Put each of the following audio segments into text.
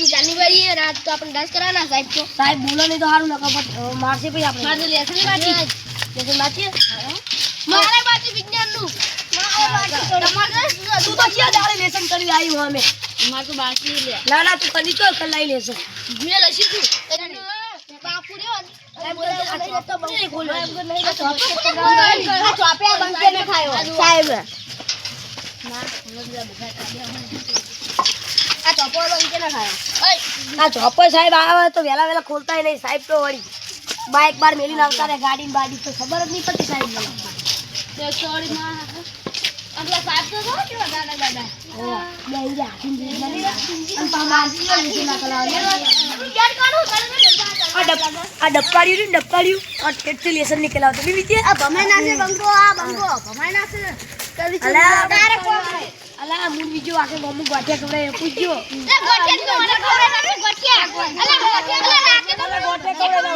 January है रात तो अपन डांस कराना साहब बोलो नहीं तो हारू नका मार से भाई आपने मार दे लेसन बाटी लेसन बाटी मारे बाटी विज्ञान नु तू तो क्या दाड़े लेसन करी आई हो हमें मार तो बाकी ले ना तू कली तो कर लाई लेसन मैं लसी तू बापू रे तो नहीं खोल नहीं चौपे बन के न खायो साहब ना आ चौपो बन के न खायो आ चौपो साहब आवे तो वेला वेला खोलता ही नहीं साहब तो वड़ी बाइक बार मेली लावता रे गाड़ी बाड़ी तो खबर नहीं पड़ती साहब मला तो छोड़ी मां अगला साहब तो के दादा दादा ले जा हम पामासी नहीं ना कला यार काढू आ डबकाड़ियो और टेट से लेसन निकला तो भी विजय अब हमें ना से बंगो हमें ना से कभी अला मुन विजय आके मम्मी गोटिया कबरे पूछियो ए गोटिया तो મને ખબર નથી गोटिया अला गोटिया नाके तो गोटिया कबरे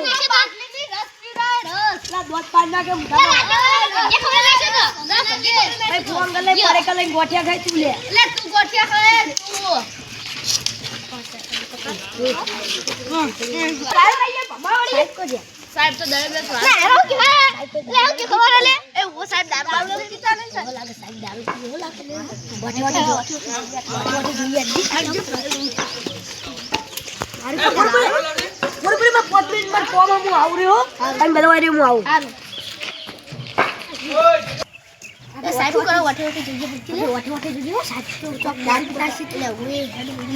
रस ला दूध पाना के मुठा ये खबर नहीं से तो भाई फोन कर ले परे कर ले गोटिया खाई तू ले तू गोटिया खाए तू साहब तो दरे में ले हो के खबर ले ए वो साहब दारू पीता नहीं सर लागे साहब दारू पी हो लागे बोटे दुनिया दी हट जो अरे बोल मैं 5 मिनट में कोम मु आउ रे हो टाइम बदवा रे मु आउ अरे साहब करो वाटे जुजे साहब तो चौक दारू पीता सीट ले वे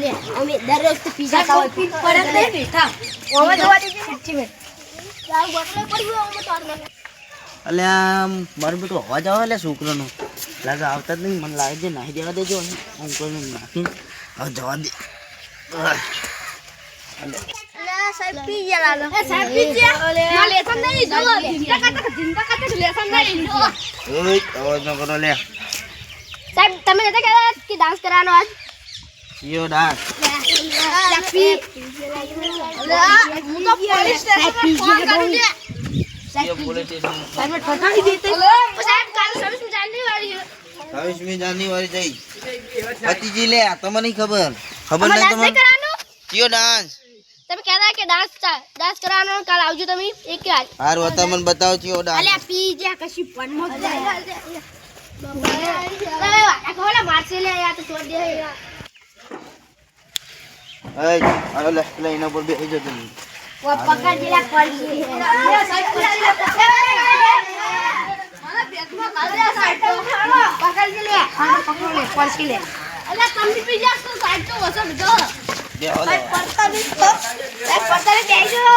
ले हमें दर रोज पिज्जा खाओ पीट पड़त नहीं बेटा ओवे दवा दीजिए सच्ची में यार बोतल पड़ियो ओमे तोड़ में અલ્યા મારું બેટું અવાજ આવે એટલે છોકરાનો લાગે આવતા જ નહીં મને લાગે છે નાહી દેવા દેજો હું કોઈને નાખીને હવે જવા દે साहब पी जा लालो ए साहब पी जा ना लेसन नहीं दो जिंदा का लेसन नहीं दो ઓય અવાજ ન કરો લે साहब તમે નતા કહેતા કે ડાન્સ કરવાનો આજ યો ડાન્સ પી હું તો પોલીસ સ્ટેશન ફોન કરી દે યો પોલીસ સ્ટેશન साहब ठठाई देते ओ साहब काल 26 જાન્યુઆરી 26મી જાન્યુઆરી જઈ પતિજી લે તમને નહીં ખબર નહીં તમને કરવાનો યો ડાન્સ તમે કહેતા કે ડાન્સ કરવાનો કાલ આવજો તમે એક વાર હાર વતા મને બતાવો યો ડાન્સ અલ્યા પી જા કશી પણ મત જાય એ કોલા મારસે લે યા તો છોડ દે એ હાલો લે એના પર બેસી જજો તમે वो पकड़ जिला पड़ी है साइड पकड़ जिले पकड़ ले पर्स ले अल्लाह कम भी पिज्जा तो साइड तो वसा दो दे हो पड़ता भी तो पड़ता ले दे दो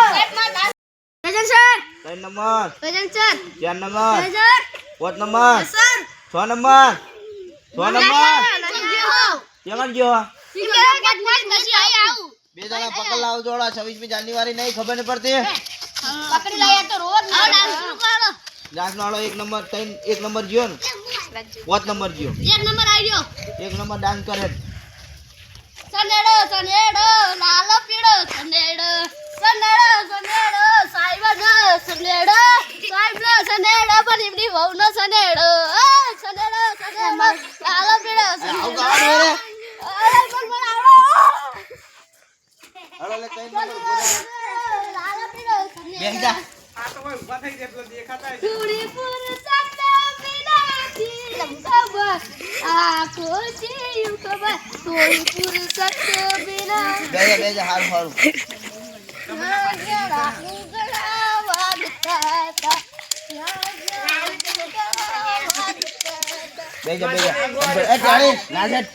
Gajan sir 3 number Gajan sir 4 number sir 5 number sir 6 number 6 number કેમન ગયો બે જણા પકડ લાવ જોડા 26મી જાન્યુઆરી નહીં ખબર ન પડતી પકડી લાયા તો રોજ ડાન્સ શરૂ કરો ડાન્સ વાળો 1 નંબર 1 નંબર ગયો ને 5 નંબર ગયો 1 નંબર આવ્યો 1 નંબર ડાન્સ કરે સનેડો લાલો પીળો સનેડો સાઈબન સનેડો પણ એમની વહુનો સનેડો લાલો પીળો આવ ગાડો રે અરે પણ આવડો હાલો લે 3 નંબર લાલો પીળો બેસી જા આ તો ભાઈ ઉભા થઈ જાય દેખાતા પૂરી પૂરી સત્તા બિનાથી ખબર આખો જીવ ખબર પૂરી પૂરી સત્તા બિના બે જા હારું બે જા એ ચાલી નાજત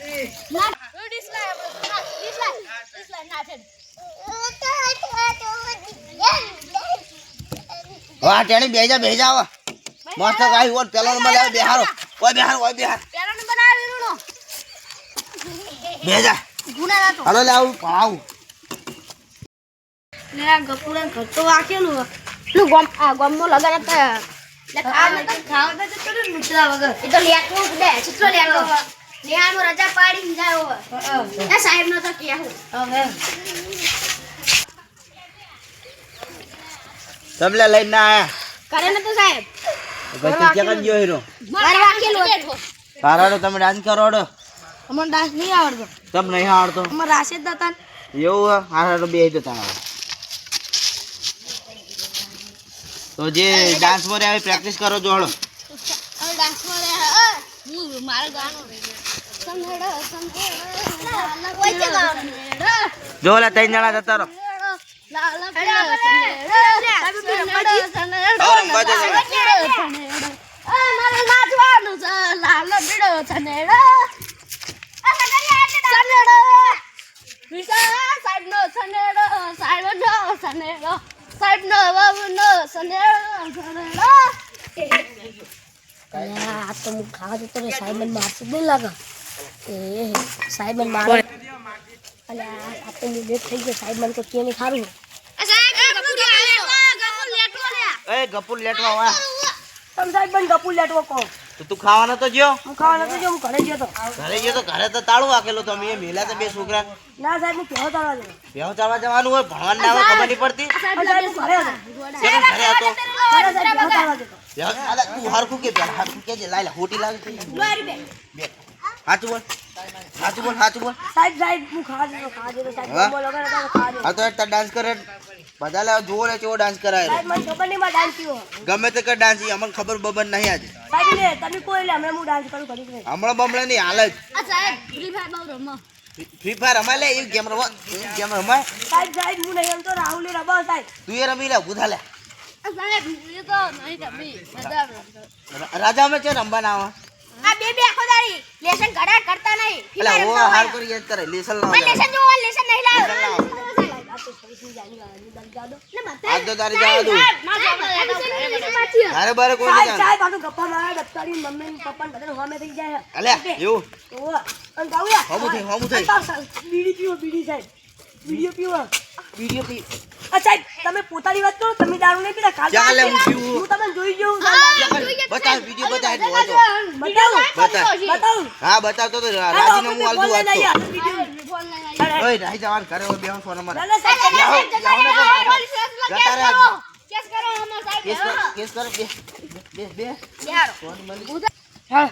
વાહ ટેણી બે જા મસ્ત ગાઈ ઓર પેલો નંબર લાવ બેહારો ઓય બેહાર પેલો નંબર આવેલો બે જા ગુના રાતો હાલો લે આવું પાવ લે ગપુરા ઘટતો વાકેલું નું ગમમાં લગાડતા લે ખાવા તો તો મુચલા વગર એ તો લેકવું દે ચિત્રો લેકો લેહાનો રજા પાડી જાય એ સાહેબ નો તો કેહું હવે તમલે લઈને ના આયા કરે ન તો સાહેબ પછી ક્યાં ગયો હીરો માર વાકેલું તારાડો તમે ડાન્સ કરો અમને ડાન્સ નહીં આવડતો. તમ નહીં આવડતો અમારે રાશે જ નતા. એવું હા તો બે જતા આવે તો જે ડાન્સ માં આવે પ્રેક્ટિસ કરો જો હળો જો ઓલા 3 જણા જતા રહો આ તો હું ખાવા જતો રે સાહેબ મને મારશે જ નહીં લાગે. એ સાહેબ મને મારે. અને આ તો હું લેટ થઈ ગયો. સાહેબ મને તો કે નહીં ખારું. એ ગપુર લેટવા વા તમે સાહેબ મને ગપુ લેટવો કહો. તો તું ખાવાનો તો જ્યો હું ખાવા નતો જો હું ઘરે ગયો તો. ઘરે તો તાળું વાકેલું તમે એ મેલા તો બે છોકરા ના સાહેબ હું કહેવા તાળવા દે. બેહો ચાલવા જવાનું હોય ભણવાનું ના હોય ખબર નહીં પડતી સાહેબ હું ઘરે હતો. શેનો ઘરે હતો ઘરે સાહેબ કહેવા તાળવા દે. બેહો, અલા, તું હરખું કે પેલા હરખું કે જે લાય હોટી લાવી બે સાચું બોલ સાચું બોલ સાહેબ હું ખાવા જતો સાહેબ હા? બોલો વગર હતા તો ખાવા જતો. હા તો તાર ડાન્સ કરે બધા લે જોવો ને કેવો ડાન્સ કરાય સાહેબ મને ખબર નહીં માં ડાન્સ થયો. ગમે તે કર ડાન્સ અમને ખબર બબર નહીં આજે સાહેબ લે તમે કોઈ લે હમણાં હું ડાન્સ કરું ઘડી નહીં. હમણાં બમણે નહીં હાલ જ ફ્રી ફાયર રમાય લે એવી ગેમ રમાય સાહેબ હું નહીં રમતો રાહુલ રબાવ સાહેબ. તું એ રમી લે ગુધા લે રાજા અમે છે રમવા ના આવે એટલે ઓ હાર કરી યાદ કરે લેસન લાવ આ તો 26 જાની ગાડી દરજા દો. આજ તો તારી જવા દઉં અરે બારે કોઈ નહીં સાહેબ આ તો ગપ્પા મારા દફતરી મમ્મી ને પપ્પા ને બધાને હોમે થઈ જાય. અલે એવું ઓવા અને ગાઉયા હોમું થઈ બીડી પીવો બીડી સાહેબ વિડિયો પીવો. વિડિયો પી સાહેબ તમે પોતાની વાત કરો તમે દારૂ નહીં પીતા કાલ ચાલે, હું પીવું. હું તમને જોઈ જઉં. બતાવ વિડિયો બતાવ જો બતાવું હા બતાવતો તો રાજીને હું આલતું વાત તો વિડિયો. ઓય રાઈ જવાન કરે ઓ બેહો સોના મારા ના સાહેબ જતા રે કેસ કર બે સોન મળી હા